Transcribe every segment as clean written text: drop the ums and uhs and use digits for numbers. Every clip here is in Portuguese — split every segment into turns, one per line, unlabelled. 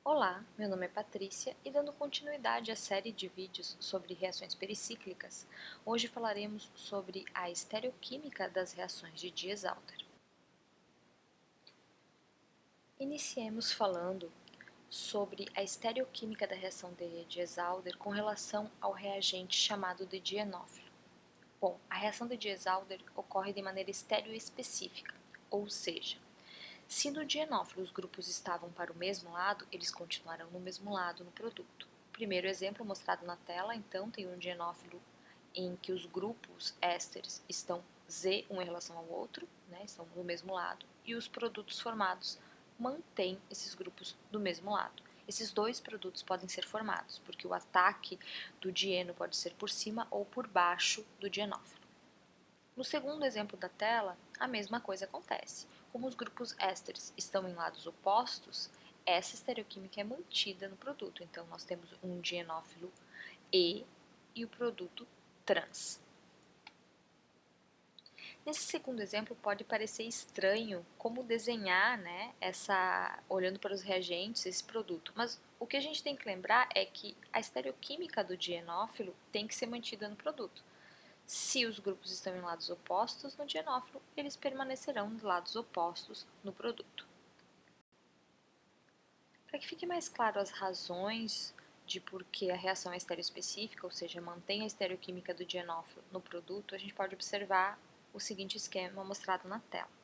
Olá, meu nome é Patrícia e dando continuidade à série de vídeos sobre reações pericíclicas, hoje falaremos sobre a estereoquímica das reações de Diels-Alder. Iniciemos falando sobre a estereoquímica da reação de Diels-Alder com relação ao reagente chamado de dienófilo. Bom, a reação de Diels-Alder ocorre de maneira estereoespecífica, ou seja, se no dienófilo os grupos estavam para o mesmo lado, eles continuarão no mesmo lado no produto. O primeiro exemplo mostrado na tela, então, tem um dienófilo em que os grupos ésteres estão Z um em relação ao outro, né, estão do mesmo lado, e os produtos formados mantêm esses grupos do mesmo lado. Esses dois produtos podem ser formados, porque o ataque do dieno pode ser por cima ou por baixo do dienófilo. No segundo exemplo da tela, a mesma coisa acontece. Como os grupos ésteres estão em lados opostos, essa estereoquímica é mantida no produto. Então, nós temos um dienófilo e o produto trans. Nesse segundo exemplo, pode parecer estranho como desenhar, olhando para os reagentes, esse produto. Mas o que a gente tem que lembrar é que a estereoquímica do dienófilo tem que ser mantida no produto. Se os grupos estão em lados opostos no dienófilo, eles permanecerão em lados opostos no produto. Para que fique mais claro as razões de por que a reação é estereoespecífica, ou seja, mantém a estereoquímica do dienófilo no produto, a gente pode observar o seguinte esquema mostrado na tela.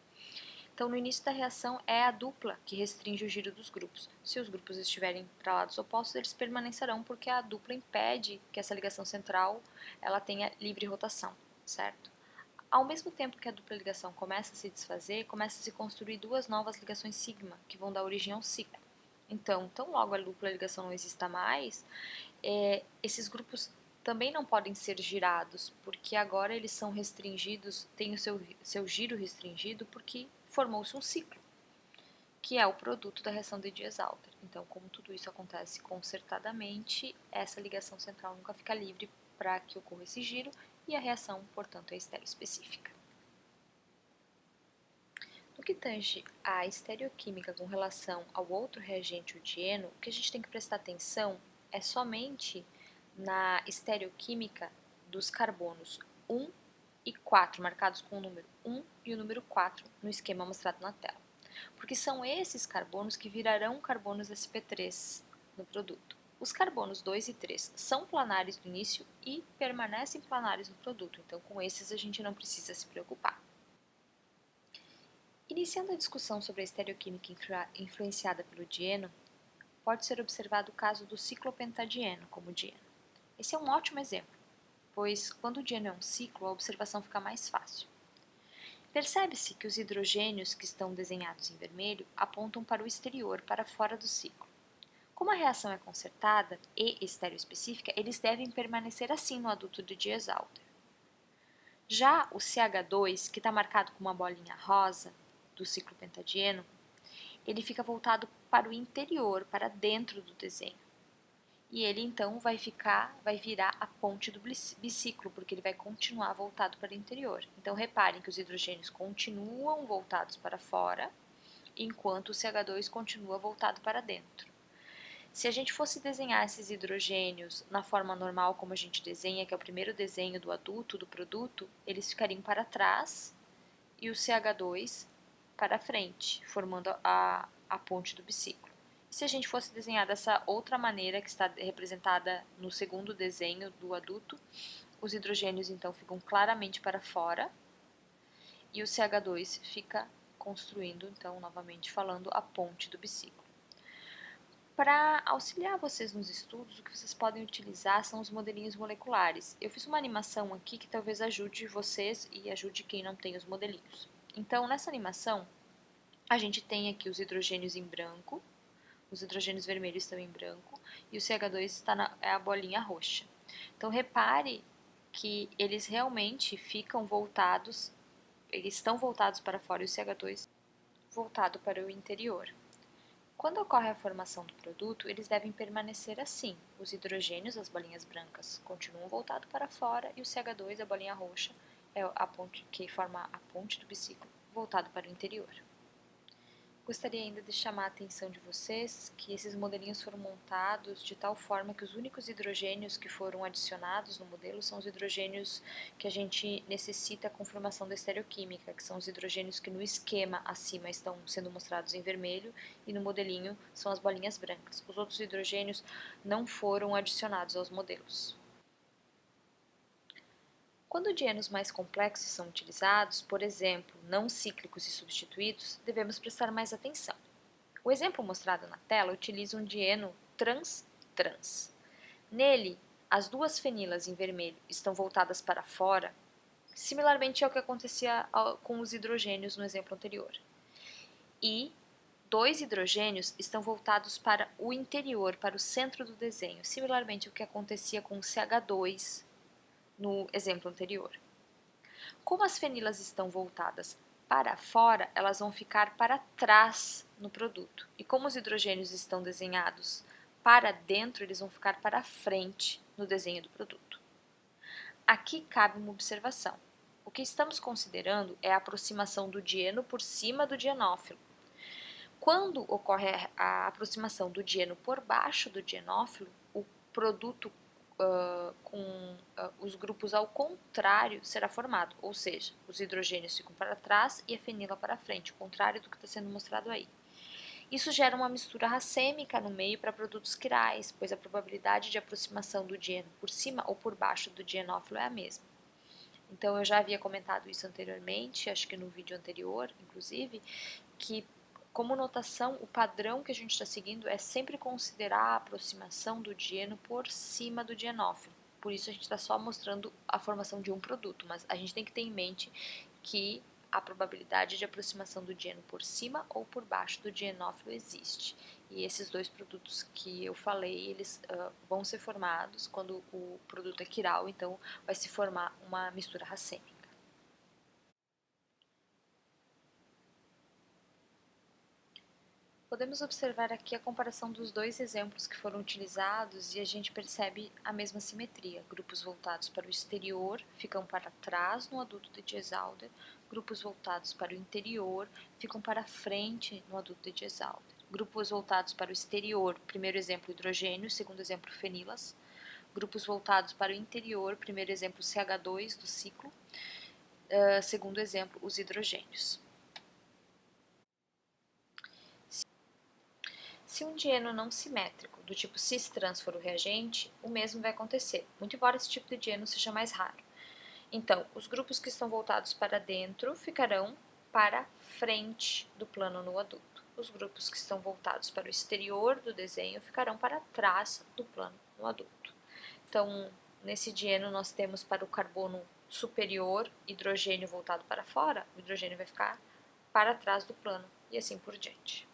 Então, no início da reação, é a dupla que restringe o giro dos grupos. Se os grupos estiverem para lados opostos, eles permanecerão porque a dupla impede que essa ligação central ela tenha livre rotação, certo? Ao mesmo tempo que a dupla ligação começa a se desfazer, começa a se construir duas novas ligações sigma, que vão dar origem ao ciclo. Então, tão logo a dupla ligação não exista mais, esses grupos também não podem ser girados, porque agora eles são restringidos, têm o seu giro restringido porque formou-se um ciclo, que é o produto da reação de Diels-Alder. Então, como tudo isso acontece concertadamente, essa ligação central nunca fica livre para que ocorra esse giro e a reação, portanto, é estereoespecífica. No que tange à estereoquímica com relação ao outro reagente, o dieno, o que a gente tem que prestar atenção é somente na estereoquímica dos carbonos 1 e 4, marcados com o número 1 e o número 4 no esquema mostrado na tela. Porque são esses carbonos que virarão carbonos sp3 no produto. Os carbonos 2 e 3 são planares no início e permanecem planares no produto, então com esses a gente não precisa se preocupar. Iniciando a discussão sobre a estereoquímica influenciada pelo dieno, pode ser observado o caso do ciclopentadieno como dieno. Esse é um ótimo exemplo, pois quando o dieno é um ciclo, a observação fica mais fácil. Percebe-se que os hidrogênios que estão desenhados em vermelho apontam para o exterior, para fora do ciclo. Como a reação é concertada e estereoespecífica, eles devem permanecer assim no adulto de Diels-Alder. Já o CH2, que está marcado com uma bolinha rosa do ciclo pentadieno, ele fica voltado para o interior, para dentro do desenho. E ele então vai virar a ponte do biciclo, porque ele vai continuar voltado para o interior. Então reparem que os hidrogênios continuam voltados para fora, enquanto o CH2 continua voltado para dentro. Se a gente fosse desenhar esses hidrogênios na forma normal como a gente desenha, que é o primeiro desenho do adulto, do produto, eles ficariam para trás e o CH2 para frente, formando a ponte do biciclo. Se a gente fosse desenhar dessa outra maneira que está representada no segundo desenho do adulto, os hidrogênios então ficam claramente para fora e o CH2 fica construindo, então, novamente falando, a ponte do biciclo. Para auxiliar vocês nos estudos, o que vocês podem utilizar são os modelinhos moleculares. Eu fiz uma animação aqui que talvez ajude vocês e ajude quem não tem os modelinhos. Então, nessa animação, a gente tem aqui os hidrogênios em branco, os hidrogênios vermelhos estão em branco e o CH2 é a bolinha roxa. Então, repare que eles realmente ficam voltados, eles estão voltados para fora e o CH2 voltado para o interior. Quando ocorre a formação do produto, eles devem permanecer assim. Os hidrogênios, as bolinhas brancas, continuam voltados para fora e o CH2, a bolinha roxa, é a ponte que forma a ponte do biciclo, voltado para o interior. Gostaria ainda de chamar a atenção de vocês que esses modelinhos foram montados de tal forma que os únicos hidrogênios que foram adicionados no modelo são os hidrogênios que a gente necessita com formação da estereoquímica, que são os hidrogênios que no esquema acima estão sendo mostrados em vermelho e no modelinho são as bolinhas brancas. Os outros hidrogênios não foram adicionados aos modelos. Quando dienos mais complexos são utilizados, por exemplo, não cíclicos e substituídos, devemos prestar mais atenção. O exemplo mostrado na tela utiliza um dieno trans-trans. Nele, as duas fenilas em vermelho estão voltadas para fora, similarmente ao que acontecia com os hidrogênios no exemplo anterior. E dois hidrogênios estão voltados para o interior, para o centro do desenho, similarmente ao que acontecia com o CH2 no exemplo anterior. Como as fenilas estão voltadas para fora, elas vão ficar para trás no produto. E como os hidrogênios estão desenhados para dentro, eles vão ficar para frente no desenho do produto. Aqui cabe uma observação. O que estamos considerando é a aproximação do dieno por cima do dienófilo. Quando ocorre a aproximação do dieno por baixo do dienófilo, o produto com os grupos ao contrário será formado, ou seja, os hidrogênios ficam para trás e a fenila para frente, o contrário do que está sendo mostrado aí. Isso gera uma mistura racêmica no meio para produtos quirais, pois a probabilidade de aproximação do dieno por cima ou por baixo do dienófilo é a mesma. Então, eu já havia comentado isso anteriormente, acho que no vídeo anterior, inclusive, que como notação, o padrão que a gente está seguindo é sempre considerar a aproximação do dieno por cima do dienófilo. Por isso a gente está só mostrando a formação de um produto, mas a gente tem que ter em mente que a probabilidade de aproximação do dieno por cima ou por baixo do dienófilo existe. E esses dois produtos que eu falei, eles vão ser formados quando o produto é quiral, então vai se formar uma mistura racêmica. Podemos observar aqui a comparação dos dois exemplos que foram utilizados e a gente percebe a mesma simetria. Grupos voltados para o exterior ficam para trás no adulto de Diels-Alder, grupos voltados para o interior ficam para frente no adulto de Diels-Alder. Grupos voltados para o exterior, primeiro exemplo hidrogênio, segundo exemplo fenilas. Grupos voltados para o interior, primeiro exemplo CH2 do ciclo, segundo exemplo os hidrogênios. Se um dieno não simétrico, do tipo cis-trans for o reagente, o mesmo vai acontecer, muito embora esse tipo de dieno seja mais raro. Então, os grupos que estão voltados para dentro ficarão para frente do plano no adulto. Os grupos que estão voltados para o exterior do desenho ficarão para trás do plano no adulto. Então, nesse dieno nós temos para o carbono superior hidrogênio voltado para fora, o hidrogênio vai ficar para trás do plano e assim por diante.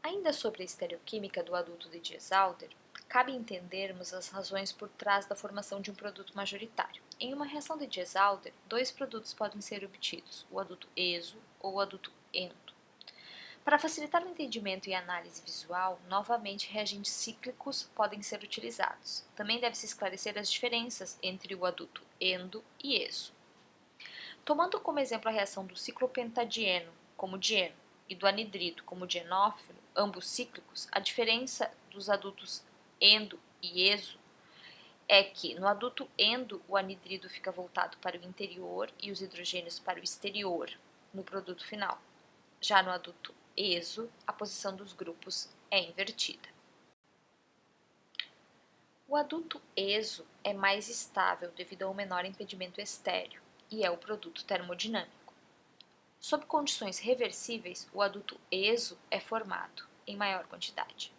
Ainda sobre a estereoquímica do adulto de Diels-Alder, cabe entendermos as razões por trás da formação de um produto majoritário. Em uma reação de Diels-Alder, dois produtos podem ser obtidos, o adulto exo ou o adulto endo. Para facilitar o entendimento e a análise visual, novamente reagentes cíclicos podem ser utilizados. Também deve-se esclarecer as diferenças entre o adulto endo e exo. Tomando como exemplo a reação do ciclopentadieno como dieno e do anidrido como dienófilo, ambos cíclicos, a diferença dos adultos endo e exo é que no adulto endo o anidrido fica voltado para o interior e os hidrogênios para o exterior no produto final. Já no adulto exo, a posição dos grupos é invertida. O adulto exo é mais estável devido ao menor impedimento estéreo e é o produto termodinâmico. Sob condições reversíveis, o adulto exo é formado em maior quantidade.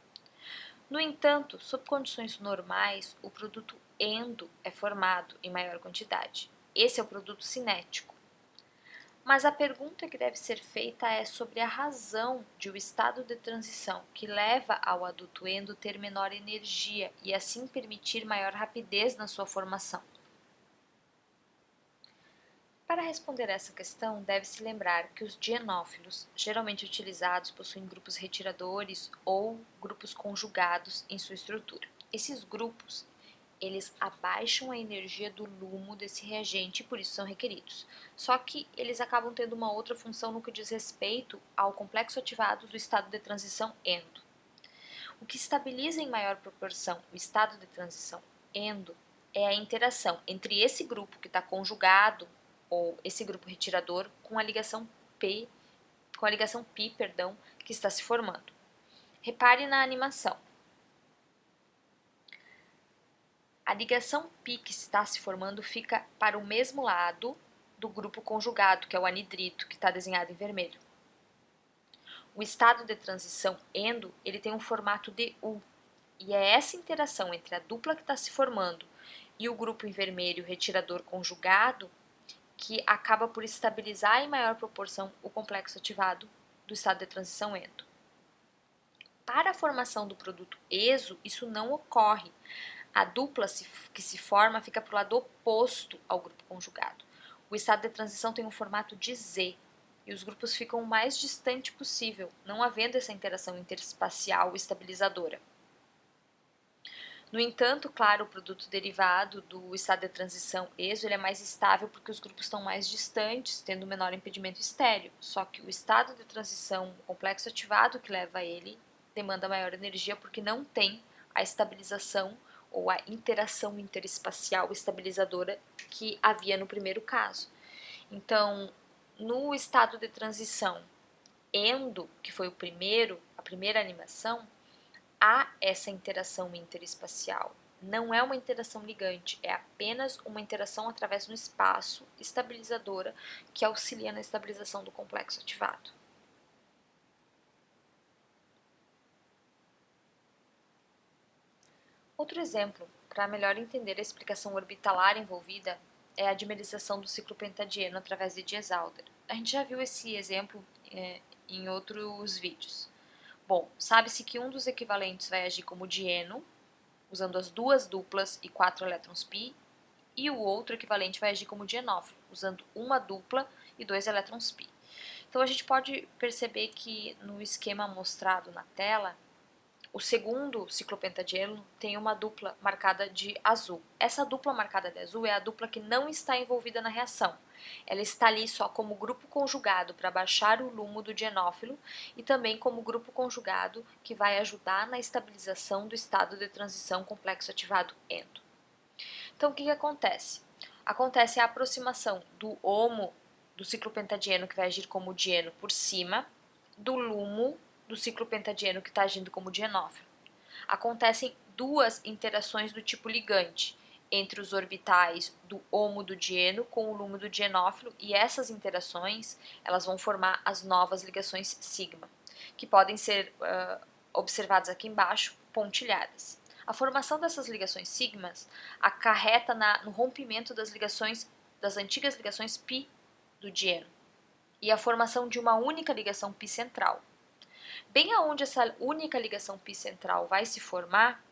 No entanto, sob condições normais, o produto endo é formado em maior quantidade. Esse é o produto cinético. Mas a pergunta que deve ser feita é sobre a razão de o estado de transição que leva ao adulto endo ter menor energia e assim permitir maior rapidez na sua formação. Para responder a essa questão, deve-se lembrar que os dienófilos, geralmente utilizados, possuem grupos retiradores ou grupos conjugados em sua estrutura. Esses grupos, eles abaixam a energia do LUMO desse reagente e por isso são requeridos. Só que eles acabam tendo uma outra função no que diz respeito ao complexo ativado do estado de transição endo. O que estabiliza em maior proporção o estado de transição endo é a interação entre esse grupo que está conjugado, ou esse grupo retirador, com a ligação pi, que está se formando. Repare na animação. A ligação pi que está se formando fica para o mesmo lado do grupo conjugado, que é o anidrito, que está desenhado em vermelho. O estado de transição endo, ele tem um formato de U, e é essa interação entre a dupla que está se formando e o grupo em vermelho retirador conjugado que acaba por estabilizar em maior proporção o complexo ativado do estado de transição endo. Para a formação do produto ESO, isso não ocorre. A dupla que se forma fica para o lado oposto ao grupo conjugado. O estado de transição tem um formato de Z e os grupos ficam o mais distante possível, não havendo essa interação interespacial estabilizadora. No entanto, claro, o produto derivado do estado de transição ESO ele é mais estável porque os grupos estão mais distantes, tendo menor impedimento estéreo. Só que o estado de transição, o complexo ativado que leva a ele, demanda maior energia porque não tem a estabilização ou a interação interespacial estabilizadora que havia no primeiro caso. Então, no estado de transição endo, que foi a primeira animação, há essa interação interespacial. Não é uma interação ligante, é apenas uma interação através do espaço estabilizadora que auxilia na estabilização do complexo ativado. Outro exemplo, para melhor entender a explicação orbitalar envolvida, é a dimerização do ciclo pentadieno através de Diels-Alder. A gente já viu esse exemplo em outros vídeos. Bom, sabe-se que um dos equivalentes vai agir como dieno, usando as duas duplas e 4 elétrons π, e o outro equivalente vai agir como dienófilo, usando uma dupla e 2 elétrons π. Então a gente pode perceber que no esquema mostrado na tela, o segundo ciclopentadieno tem uma dupla marcada de azul. Essa dupla marcada de azul é a dupla que não está envolvida na reação. Ela está ali só como grupo conjugado para baixar o LUMO do dienófilo e também como grupo conjugado que vai ajudar na estabilização do estado de transição complexo ativado endo. Então o que acontece? Acontece a aproximação do HOMO do ciclopentadieno que vai agir como dieno por cima do LUMO do ciclopentadieno que está agindo como dienófilo. Acontecem duas interações do tipo ligante entre os orbitais do HOMO do dieno com o LUMO do dienófilo e essas interações elas vão formar as novas ligações sigma, que podem ser observadas aqui embaixo, pontilhadas. A formação dessas ligações sigmas acarreta no rompimento das antigas ligações π do dieno e a formação de uma única ligação π central. Bem aonde essa única ligação π central vai se formar,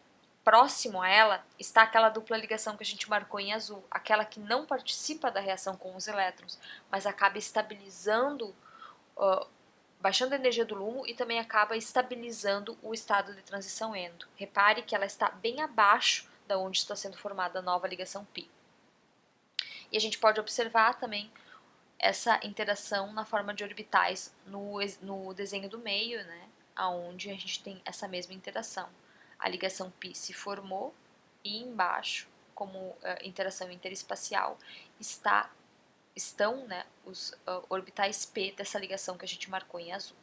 próximo a ela está aquela dupla ligação que a gente marcou em azul, aquela que não participa da reação com os elétrons, mas acaba estabilizando, baixando a energia do LUMO e também acaba estabilizando o estado de transição endo. Repare que ela está bem abaixo da onde está sendo formada a nova ligação π. E a gente pode observar também essa interação na forma de orbitais no desenho do meio, né, onde a gente tem essa mesma interação. A ligação π se formou e embaixo, como interação interespacial, estão, né, os orbitais p dessa ligação que a gente marcou em azul.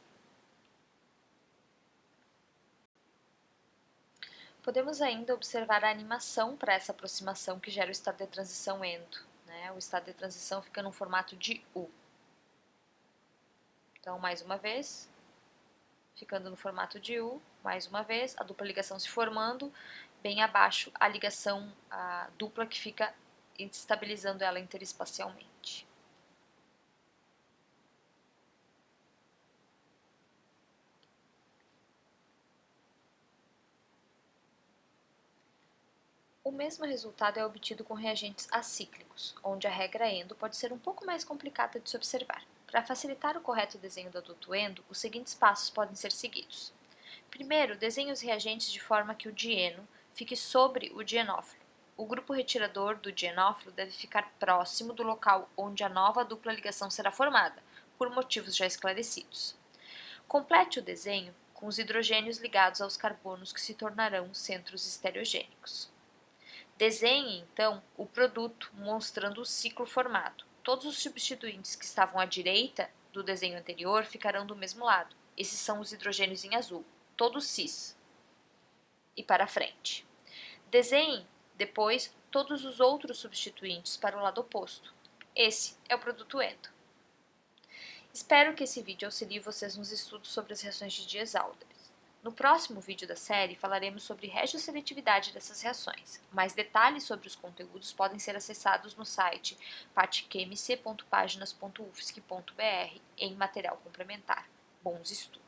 Podemos ainda observar a animação para essa aproximação que gera o estado de transição endo. O estado de transição fica no formato de U. Então, mais uma vez, ficando no formato de U, mais uma vez, a dupla ligação se formando, bem abaixo a ligação dupla que fica estabilizando ela interespacialmente. O mesmo resultado é obtido com reagentes acíclicos, onde a regra endo pode ser um pouco mais complicada de se observar. Para facilitar o correto desenho do adulto endo, os seguintes passos podem ser seguidos. Primeiro, desenhe os reagentes de forma que o dieno fique sobre o dienófilo. O grupo retirador do dienófilo deve ficar próximo do local onde a nova dupla ligação será formada, por motivos já esclarecidos. Complete o desenho com os hidrogênios ligados aos carbonos que se tornarão centros estereogênicos. Desenhe, então, o produto mostrando o ciclo formado. Todos os substituintes que estavam à direita do desenho anterior ficarão do mesmo lado. Esses são os hidrogênios em azul, todos cis. E para frente. Desenhe, depois, todos os outros substituintes para o lado oposto. Esse é o produto endo. Espero que esse vídeo auxilie vocês nos estudos sobre as reações de Diels-Alder. No próximo vídeo da série falaremos sobre regioseletividade dessas reações. Mais detalhes sobre os conteúdos podem ser acessados no site patqmc.paginas.ufsc.br em material complementar. Bons estudos!